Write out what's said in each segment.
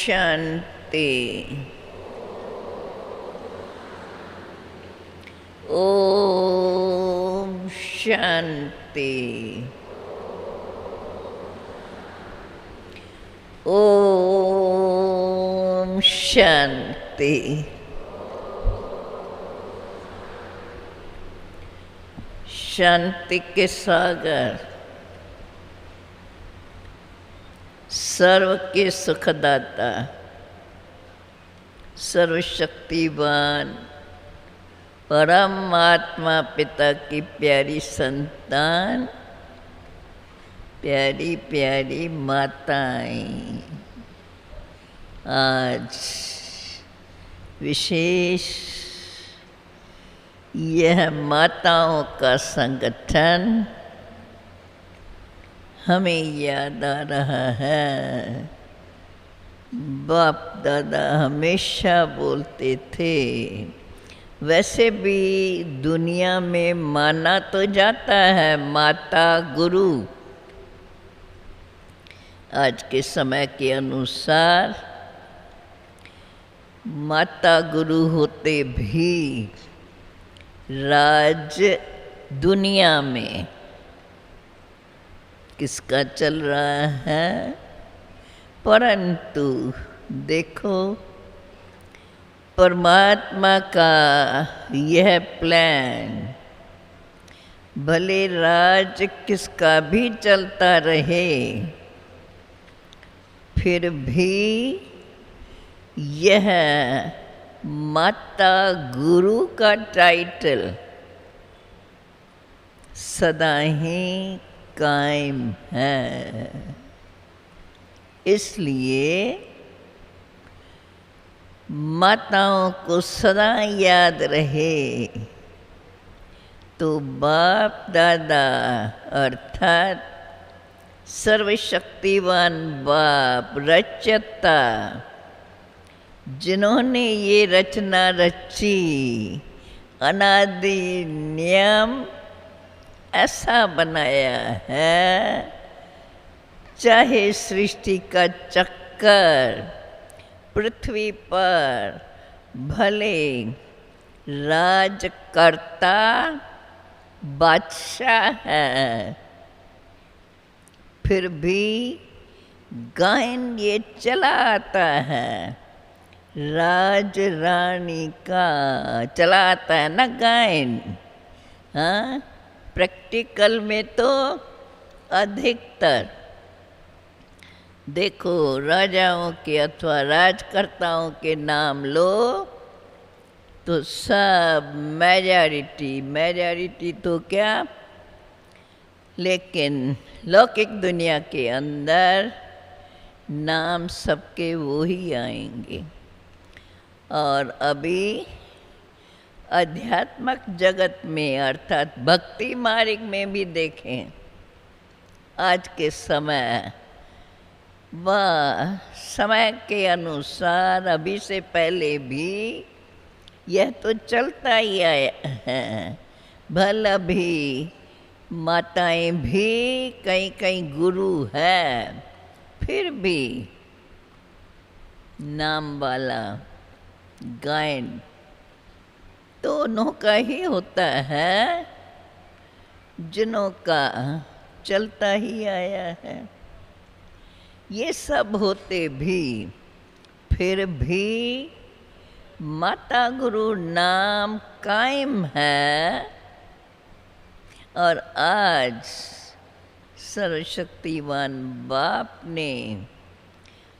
शांति। ओम शांति। ओम शांति। शांति के सागर, सर्व के सुखदाता, सर्वशक्तिवान परमात्मा पिता की प्यारी संतान, प्यारी प्यारी माताएं, आज विशेष यह माताओं का संगठन हमें याद आ रहा है। बाप दादा हमेशा बोलते थे, वैसे भी दुनिया में माना तो जाता है माता गुरु। आज के समय के अनुसार माता गुरु होते भी राज दुनिया में किसका चल रहा है? परंतु देखो, परमात्मा का यह प्लान, भले राज किसका भी चलता रहे, फिर भी यह माता गुरु का टाइटल सदा ही कायम है। इसलिए माताओं को सदा याद रहे तो बाप दादा अर्थात सर्वशक्तिवान बाप रचयिता, जिन्होंने ये रचना रची, अनादि नियम ऐसा बनाया है, चाहे सृष्टि का चक्कर पृथ्वी पर भले राजकर्ता बादशाह है, फिर भी गायन ये चला आता है, राज रानी का चला आता है ना गायन। हाँ, प्रैक्टिकल में तो अधिकतर देखो राजाओं के अथवा राजकर्ताओं के नाम लो तो सब मेजॉरिटी तो क्या, लेकिन लौकिक दुनिया के अंदर नाम सबके वो ही आएंगे। और अभी आध्यात्मिक जगत में अर्थात भक्ति मार्ग में भी देखें, आज के समय वह समय के अनुसार अभी से पहले भी यह तो चलता ही आया है। भल अभी माताएं भी कहीं कहीं गुरु है, फिर भी नाम वाला गायन दोनों का ही होता है, जिनों का चलता ही आया है। ये सब होते भी फिर भी माता गुरु नाम कायम है। और आज सर्वशक्तिवान बाप ने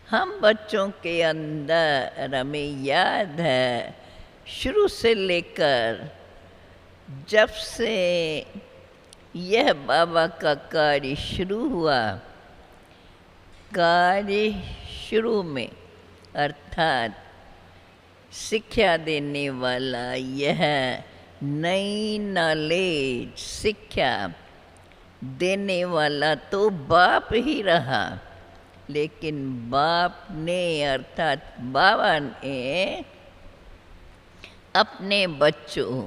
हम बच्चों के अंदर, हमें याद है शुरू से लेकर जब से यह बाबा का कार्य शुरू हुआ, कार्य शुरू में अर्थात शिक्षा देने वाला, यह नई नॉलेज शिक्षा देने वाला तो बाप ही रहा, लेकिन बाप ने अर्थात बाबा ने अपने बच्चों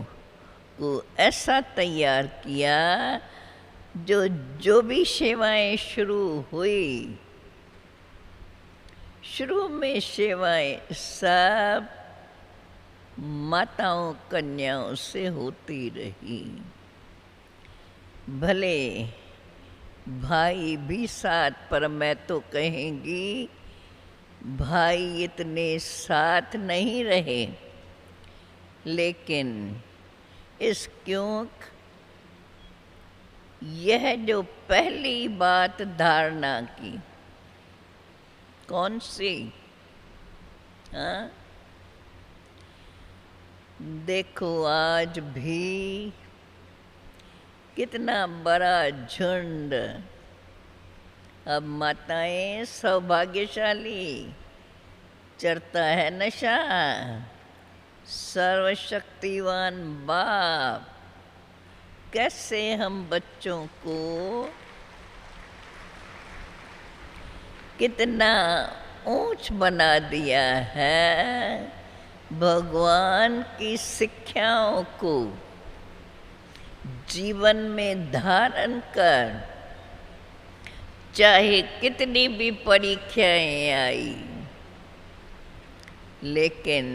को ऐसा तैयार किया, जो भी सेवाएं शुरू हुई, शुरू में सेवाएं सब माताओं कन्याओं से होती रही। भले भाई भी साथ, पर मैं तो कहेंगी भाई इतने साथ नहीं रहे, लेकिन इस क्यों यह जो पहली बात धारणा की, कौन सी? हाँ, देखो आज भी कितना बड़ा झुंड, अब माताएं सौभाग्यशाली, चढ़ता है नशा, सर्वशक्तिवान बाप कैसे हम बच्चों को कितना ऊंच बना दिया है। भगवान की शिक्षाओं को जीवन में धारण कर, चाहे कितनी भी परीक्षाएं आई, लेकिन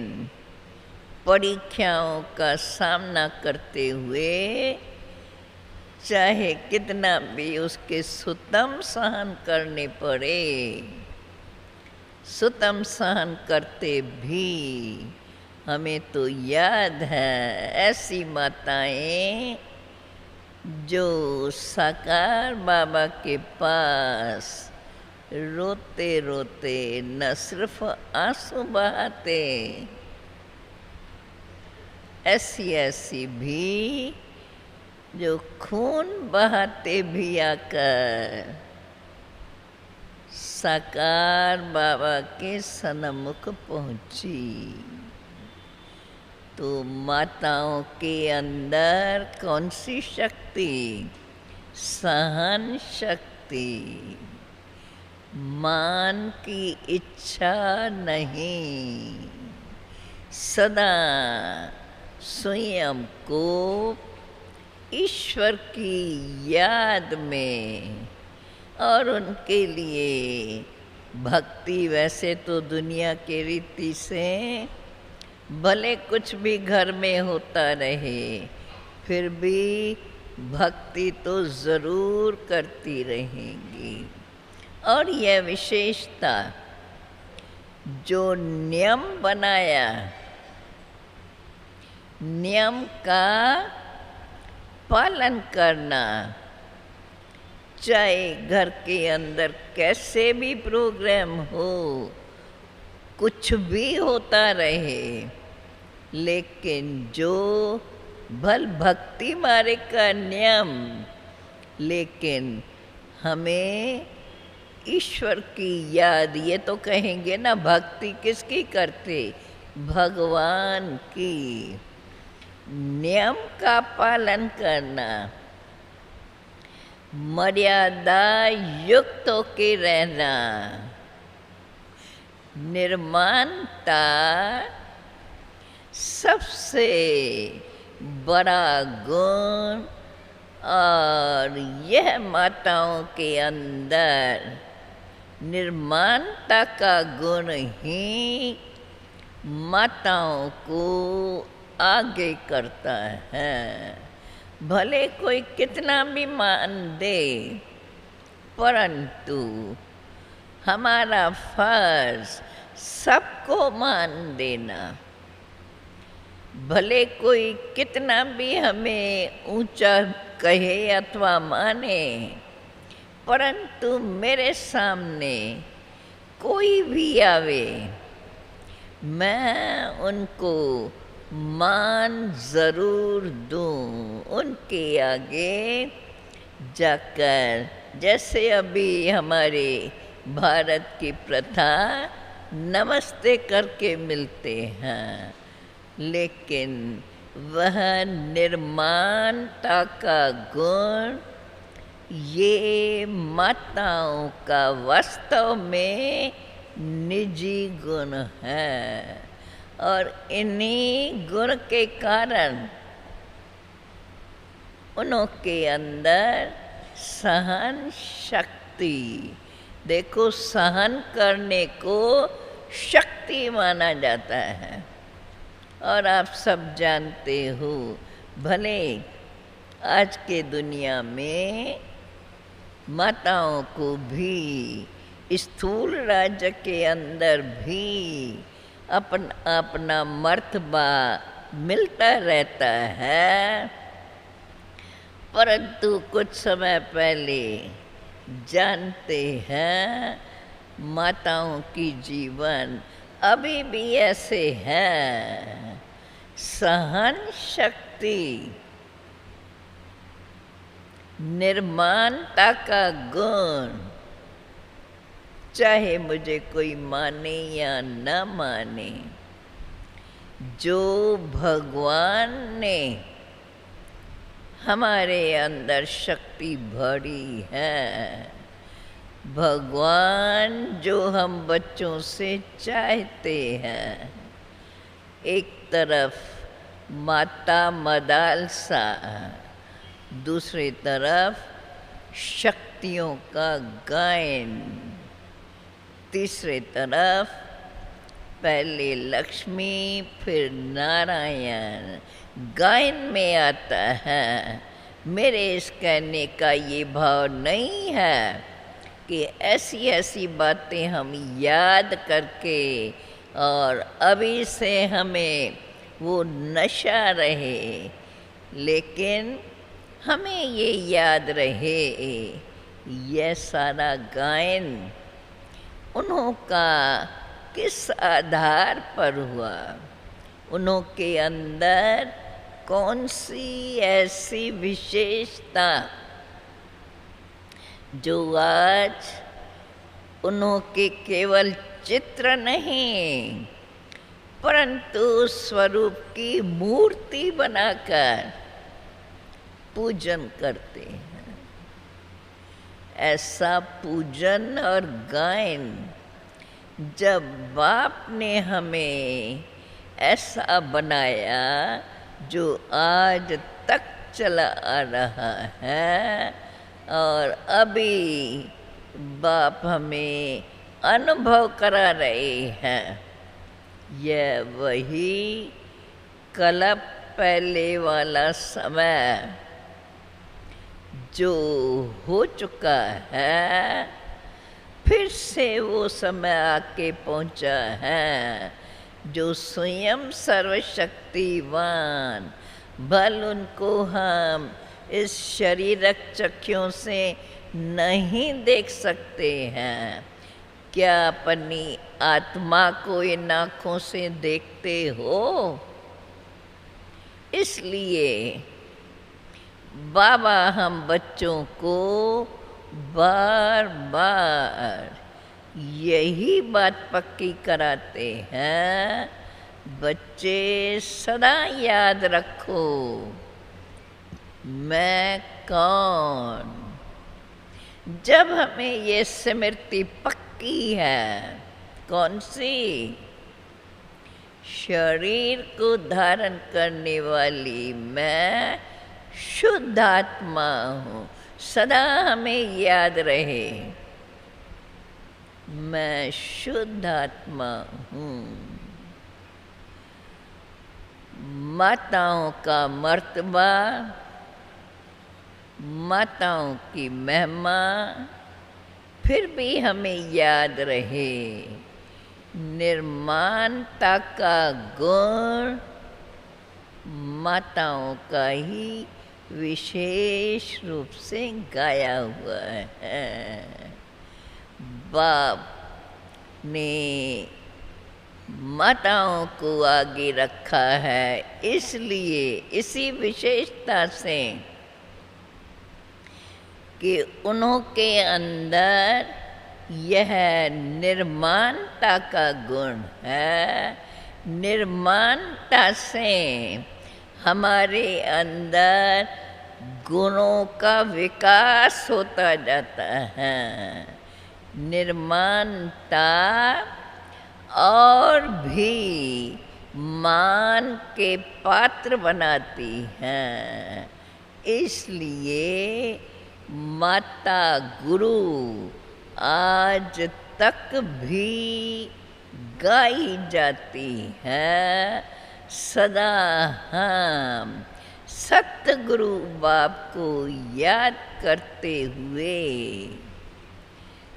परीक्षाओं का सामना करते हुए चाहे कितना भी उसके सुतम सहन करने पड़े, सुतम सहन करते भी हमें तो याद है ऐसी माताएं जो साकार बाबा के पास रोते रोते न सिर्फ आंसू बहाते, ऐसी ऐसी भी जो खून बहाते भी आकर साकार बाबा के सन्मुख पहुंची। तो माताओं के अंदर कौन सी शक्ति? सहन शक्ति, मान की इच्छा नहीं, सदा स्वयं को ईश्वर की याद में और उनके लिए भक्ति। वैसे तो दुनिया के रीति से भले कुछ भी घर में होता रहे, फिर भी भक्ति तो ज़रूर करती रहेंगी। और यह विशेषता जो नियम बनाया, नियम का पालन करना, चाहे घर के अंदर कैसे भी प्रोग्राम हो, कुछ भी होता रहे, लेकिन जो भल भक्ति मार्ग का नियम, लेकिन हमें ईश्वर की याद, ये तो कहेंगे ना भक्ति किसकी करते? भगवान की। नियम का पालन करना, मर्यादा युक्त होके रहना, निर्माणता सबसे बड़ा गुण। और यह माताओं के अंदर निर्माणता का गुण ही माताओं को आगे करता है। भले कोई कितना भी मान दे, परंतु हमारा फर्ज सबको मान देना। भले कोई कितना भी हमें ऊंचा कहे अथवा माने, परंतु मेरे सामने कोई भी आवे, मैं उनको मान ज़रूर दूँ। उनके आगे जाकर, जैसे अभी हमारे भारत की प्रथा नमस्ते करके मिलते हैं, लेकिन वह निर्माणता का गुण ये माताओं का वास्तव में निजी गुण है। और इन्हीं गुण के कारण उनके अंदर सहन शक्ति, देखो, सहन करने को शक्ति माना जाता है। और आप सब जानते हो, भले आज के दुनिया में माताओं को भी स्थूल राज्य के अंदर भी अपना अपना मर्तबा मिलता रहता है, परंतु कुछ समय पहले जानते हैं माताओं की जीवन अभी भी ऐसे है। सहन शक्ति, निर्माणता का गुण, चाहे मुझे कोई माने या न माने, जो भगवान ने हमारे अंदर शक्ति भरी है, भगवान जो हम बच्चों से चाहते हैं, एक तरफ माता मदालसा, दूसरी तरफ शक्तियों का गायन, तीसरी तरफ पहले लक्ष्मी फिर नारायण गायन में आता है। मेरे इस कहने का ये भाव नहीं है कि ऐसी ऐसी बातें हम याद करके और अभी से हमें वो नशा रहे, लेकिन हमें ये याद रहे यह सारा गायन उन्हों का किस आधार पर हुआ, उन्हों के अंदर कौन सी ऐसी विशेषता जो आज उन्हों के केवल चित्र नहीं परंतु स्वरूप की मूर्ति बनाकर पूजन करते हैं। ऐसा पूजन और गायन जब बाप ने हमें ऐसा बनाया जो आज तक चला आ रहा है, और अभी बाप हमें अनुभव करा रहे हैं, यह वही कल्प पहले वाला समय जो हो चुका है, फिर से वो समय आके पहुंचा है जो स्वयं सर्वशक्तिवान, भल उनको हम इस शरीरक चक्षुओं से नहीं देख सकते हैं। क्या अपनी आत्मा को इन आँखों से देखते हो? इसलिए बाबा हम बच्चों को बार बार यही बात पक्की कराते हैं, बच्चे सदा याद रखो मैं कौन। जब हमें ये स्मृति पक्की है, कौन सी? शरीर को धारण करने वाली मैं शुद्ध आत्मा हूँ, सदा हमें याद रहे मैं शुद्ध आत्मा हूँ। माताओं का मर्तबा, माताओं की महिमा फिर भी हमें याद रहे, निर्माणता का गुण माताओं का ही विशेष रूप से गाया हुआ है। बाप ने माताओं को आगे रखा है, इसलिए इसी विशेषता से कि उन्हों के अंदर यह निर्माणता का गुण है। निर्माणता से हमारे अंदर गुणों का विकास होता जाता है। निर्माणता और भी मान के पात्र बनाती हैं। इसलिए माता गुरु आज तक भी गाई जाती है। सदा हम सतगुरु बाप को याद करते हुए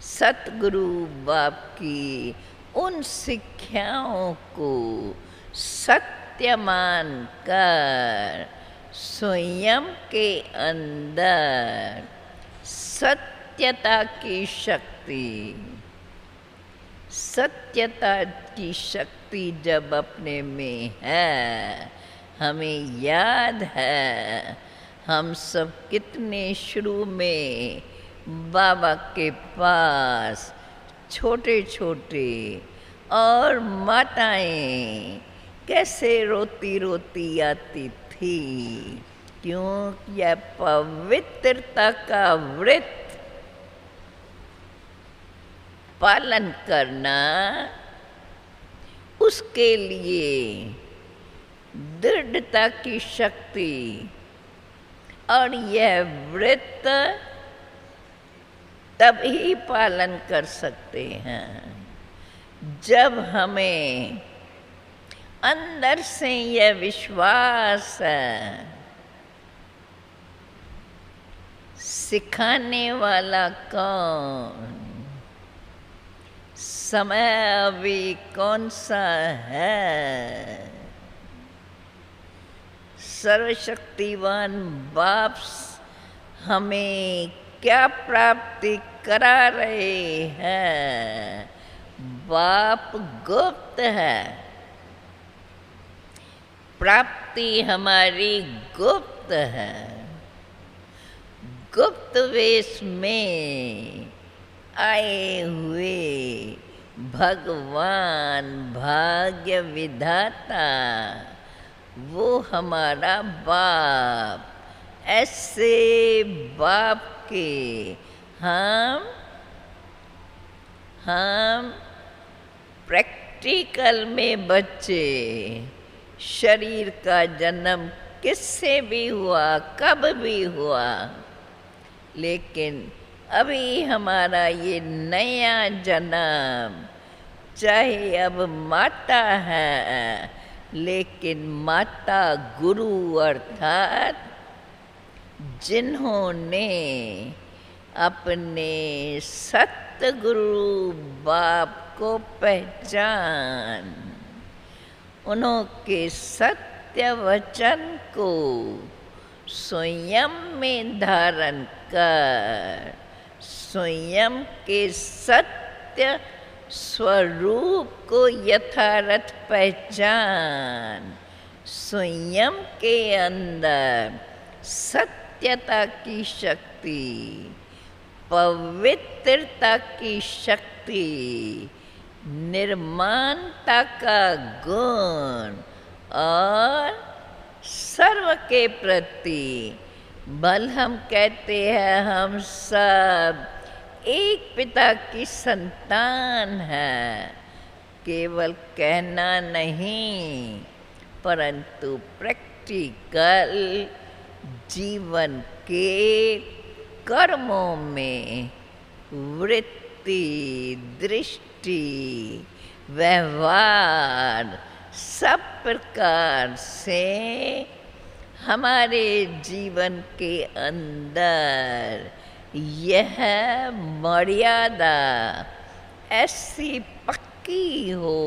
सतगुरु बाप की उन शिक्षाओं को सत्य मानकर स्वयं के अंदर सत्यता की शक्ति जब अपने में है, हमें याद है हम सब कितने शुरू में बाबा के पास छोटे छोटे और माताएं कैसे रोती रोती आती थी, क्यों यह पवित्रता का व्रत पालन करना उसके लिए दृढ़ता की शक्ति। और यह व्रत तभी पालन कर सकते हैं जब हमें अंदर से यह विश्वास है, सिखाने वाला कौन, समय अभी कौन सा है, सर्वशक्तिवान बाप हमें क्या प्राप्ति करा रहे हैं। बाप गुप्त है, प्राप्ति हमारी गुप्त है। गुप्त वेश में आए हुए भगवान भाग्य विधाता वो हमारा बाप, ऐसे बाप के हम प्रैक्टिकल में बच्चे। शरीर का जन्म किससे भी हुआ, कब भी हुआ, लेकिन अभी हमारा ये नया जन्म, चाहे अब माता है, लेकिन माता गुरु अर्थात जिन्होंने अपने सतगुरु बाप को पहचान, उनके सत्य वचन को स्वयं में धारण कर, स्वयं के सत्य स्वरूप को यथार्थ पहचान, स्वयं के अंदर सत्यता की शक्ति, पवित्रता की शक्ति, निर्माणता का गुण और सर्व के प्रति बल। हम कहते हैं हम सब एक पिता की संतान है, केवल कहना नहीं परंतु प्रैक्टिकल जीवन के कर्मों में वृत्ति, दृष्टि, व्यवहार सब प्रकार से हमारे जीवन के अंदर यह मर्यादा ऐसी पक्की हो,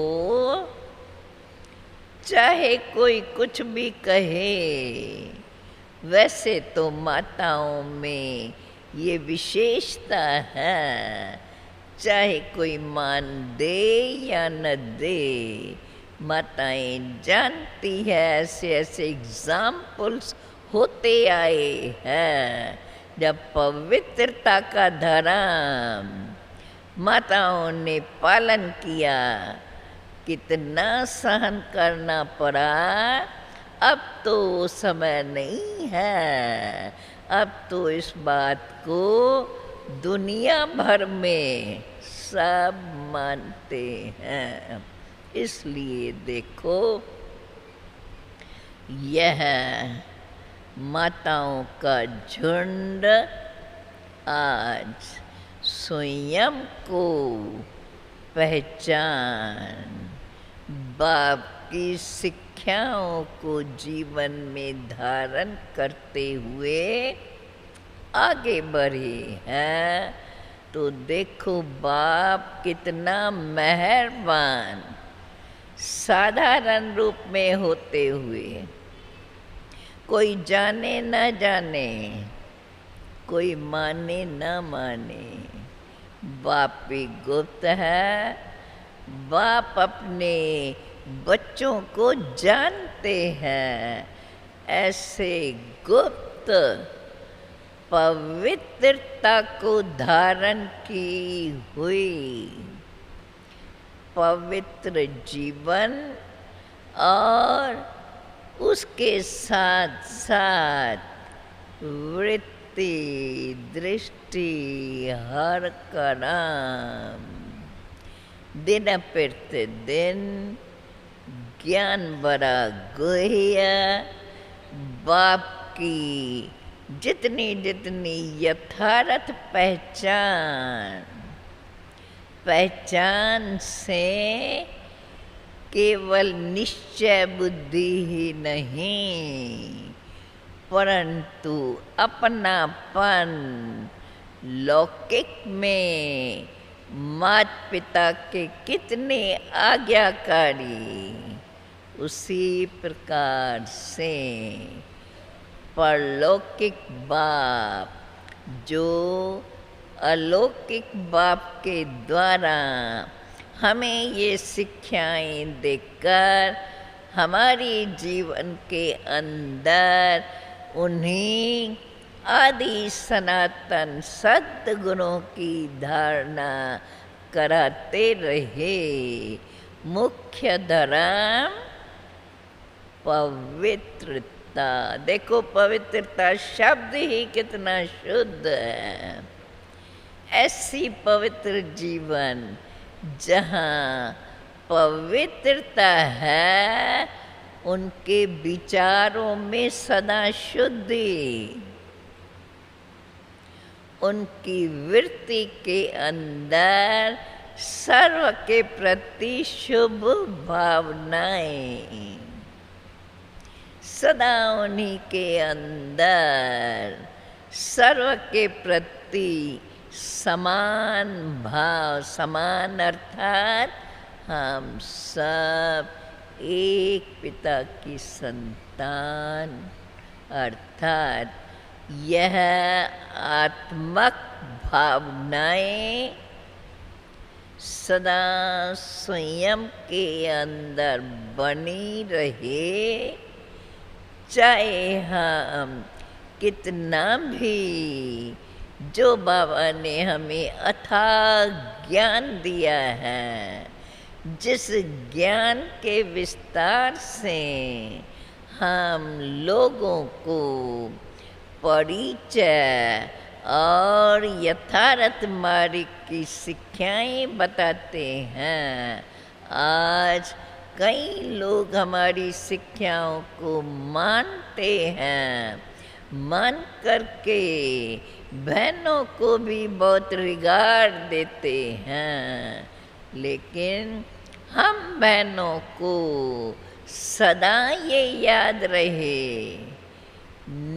चाहे कोई कुछ भी कहे। वैसे तो माताओं में ये विशेषता है, चाहे कोई मान दे या न दे, माताएं जानती है। ऐसे ऐसे एग्जाम्पल्स होते आए हैं जब पवित्रता का धर्म माताओं ने पालन किया, कितना सहन करना पड़ा। अब तो समय नहीं है, अब तो इस बात को दुनिया भर में सब मानते हैं। इसलिए देखो, यह माताओं का झुंड आज स्वयं को पहचान, बाप की शिक्षाओं को जीवन में धारण करते हुए आगे बढ़े हैं। तो देखो बाप कितना मेहरबान, साधारण रूप में होते हुए, कोई जाने न जाने, कोई माने न माने, बाप भी गुप्त है। बाप अपने बच्चों को जानते हैं। ऐसे गुप्त पवित्रता को धारण की हुई पवित्र जीवन और उसके साथ साथ वृत्ति, दृष्टि, हर कर्म दिन प्रतिदिन ज्ञान बड़ा गुह्य, बाप की जितनी जितनी यथार्थ पहचान से केवल निश्चय बुद्धि ही नहीं, परंतु अपनापन लौकिक में माता पिता के कितने आज्ञाकारी, उसी प्रकार से परलौकिक बाप जो अलौकिक बाप के द्वारा हमें ये शिक्षाएं देकर हमारी जीवन के अंदर उन्हीं आदि सनातन सद्गुणों की धारणा कराते रहे। मुख्य धर्म पवित्रता। देखो पवित्रता शब्द ही कितना शुद्ध है। ऐसी पवित्र जीवन जहाँ पवित्रता है, उनके विचारों में सदा शुद्धि, उनकी वृत्ति के अंदर सर्व के प्रति शुभ भावनाएं, सदा उन्हीं के अंदर सर्व के प्रति समान भाव, समान अर्थात हम सब एक पिता की संतान, अर्थात यह आत्मक भावनाएं सदा स्वयं के अंदर बनी रहे, चाहे हम कितना भी, जो बाबा ने हमें अथाह ज्ञान दिया है, जिस ज्ञान के विस्तार से हम लोगों को परिचय और यथार्थ मार्ग की शिक्षाएं बताते हैं, आज कई लोग हमारी शिक्षाओं को मानते हैं, मान करके बहनों को भी बहुत रिगार्ड देते हैं, लेकिन हम बहनों को सदा ये याद रहे,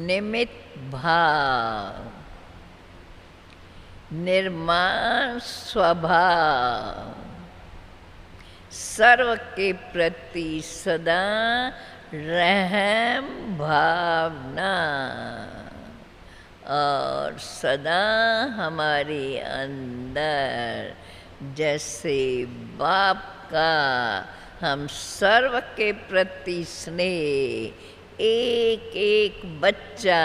निमित्त भाव, निर्माण स्वभाव, सर्व के प्रति सदा रहम भावना और सदा हमारे अंदर जैसे बाप का हम सर्व के प्रति स्नेह, एक एक बच्चा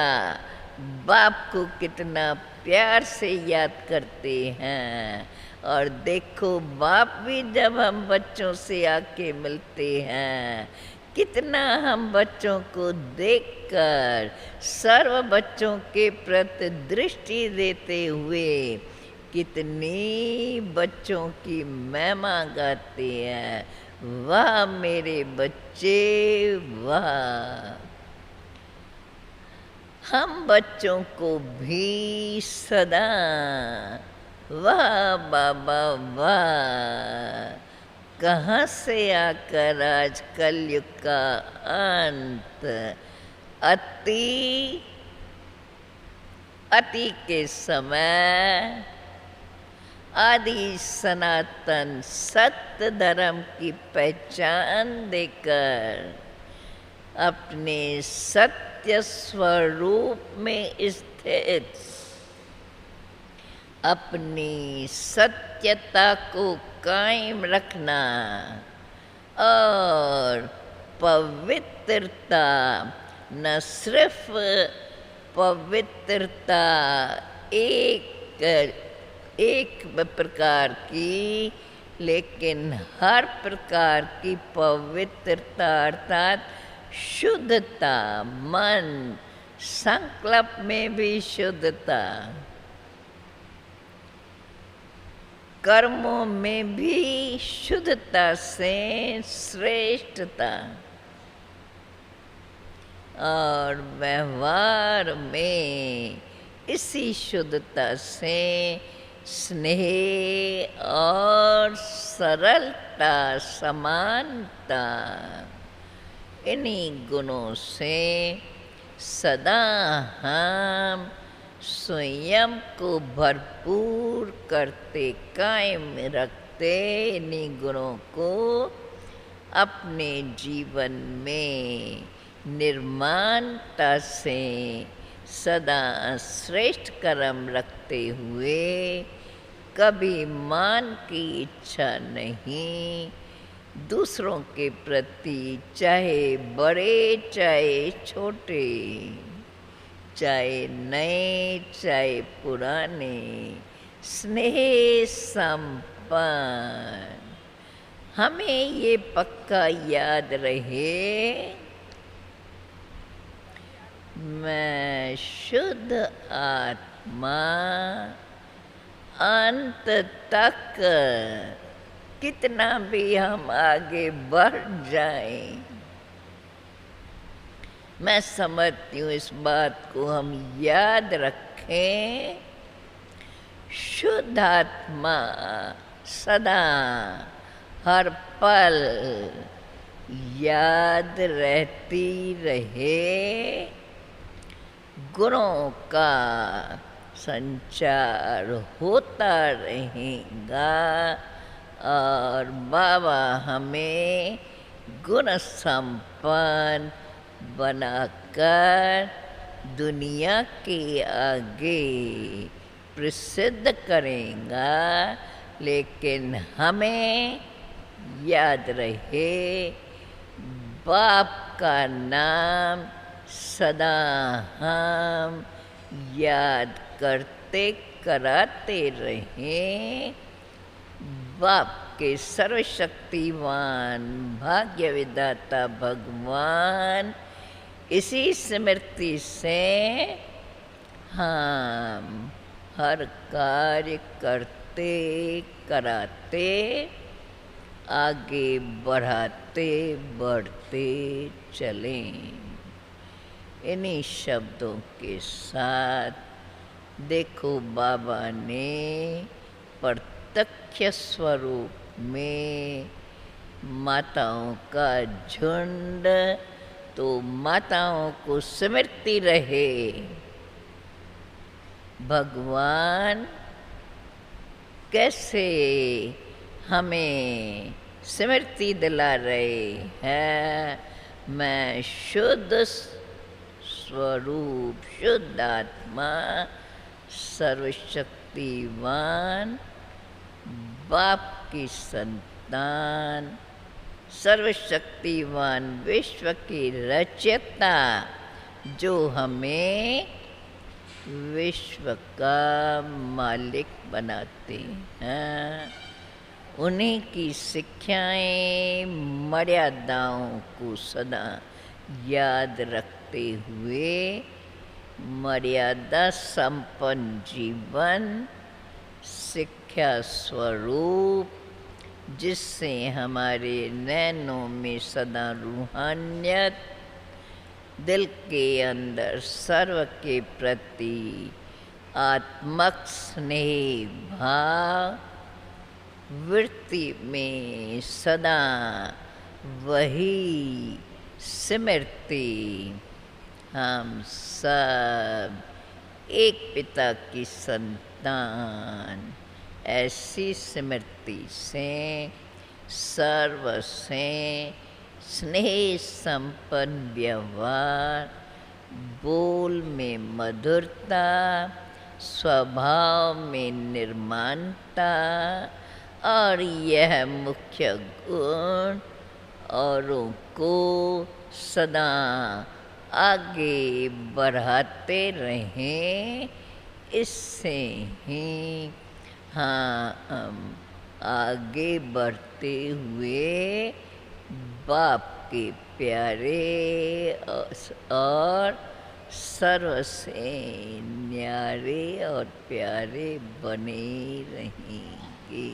बाप को कितना प्यार से याद करते हैं। और देखो बाप भी जब हम बच्चों से आके मिलते हैं, कितना हम बच्चों को देखकर सर्व बच्चों के प्रति दृष्टि देते हुए कितनी बच्चों की महिमा गाते हैं। वाह मेरे बच्चे वाह। हम बच्चों को भी सदा वाह बाबा वाह, कहाँ से आकर आज कलयुग का अंत, अति अति के समय आदि सनातन सत्य धर्म की पहचान देकर अपने सत्य स्वरूप में स्थित अपनी सत्यता को कायम रखना और पवित्रता, न सिर्फ पवित्रता एक प्रकार की, लेकिन हर प्रकार की पवित्रता अर्थात शुद्धता, मन संकल्प में भी शुद्धता, कर्मों में भी शुद्धता से श्रेष्ठता और व्यवहार में इसी शुद्धता से स्नेह और सरलता, समानता, इन्हीं गुणों से सदा हम स्वयं को भरपूर करते, कायम रखते, इन्हीं गुणों को अपने जीवन में निर्माणता से सदा श्रेष्ठ कर्म रखते हुए कभी मान की इच्छा नहीं, दूसरों के प्रति चाहे बड़े चाहे छोटे, चाहे नए चाहे पुराने, स्नेह संपन्न। हमें ये पक्का याद रहे, मैं शुद्ध आत्मा अंत तक कितना भी हम आगे बढ़ जाएं, मैं समझती हूँ इस बात को हम याद रखें, शुद्ध आत्मा सदा हर पल याद रहती रहे, गुणों का संचार होता रहेगा और बाबा हमें गुण संपन्न बनाकर दुनिया के आगे प्रसिद्ध करेगा। लेकिन हमें याद रहे, बाप का नाम सदा हम याद करते कराते रहें। बाप के सर्वशक्तिवान भाग्य विधाता भगवान, इसी स्मृति से हम हर कार्य करते कराते आगे बढ़ाते बढ़ते चलें। इन्हीं शब्दों के साथ देखो बाबा ने प्रत्यक्ष स्वरूप में माताओं का झुंड, तो माताओं को स्मृति रहे भगवान कैसे हमें स्मृति दिला रहे हैं, मैं शुद्ध स्वरूप, शुद्ध आत्मा, सर्वशक्तिवान बाप की संतान, सर्वशक्तिवान विश्व की रचयिता, जो हमें विश्व का मालिक बनाते हैं, उन्हीं की शिक्षाएं मर्यादाओं को सदा याद रखते हुए मर्यादा संपन्न जीवन, शिक्षा स्वरूप, जिससे हमारे नैनों में सदा रूहानियत, दिल के अंदर सर्व के प्रति आत्मक स्नेह भाव वृत्ति में सदा वही स्मृति। हम सब एक पिता की संतान, ऐसी स्मृति से सर्व से स्नेह संपन्न व्यवहार, बोल में मधुरता, स्वभाव में निर्माणता और यह मुख्य गुण औरों को सदा आगे बढ़ाते रहें। इससे ही हम आगे बढ़ते हुए बाप के प्यारे और सर्व से न्यारे और प्यारे बने रहेंगे।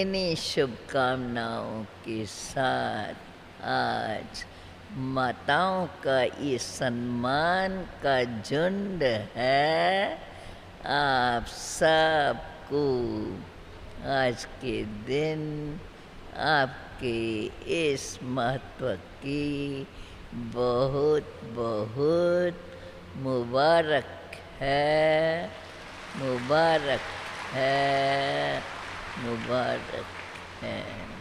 इन्हीं शुभकामनाओं के साथ आज माताओं का ये सम्मान का झुंड है। आप सबको आज के दिन आपके इस महत्व की बहुत बहुत मुबारक है, मुबारक है, मुबारक है।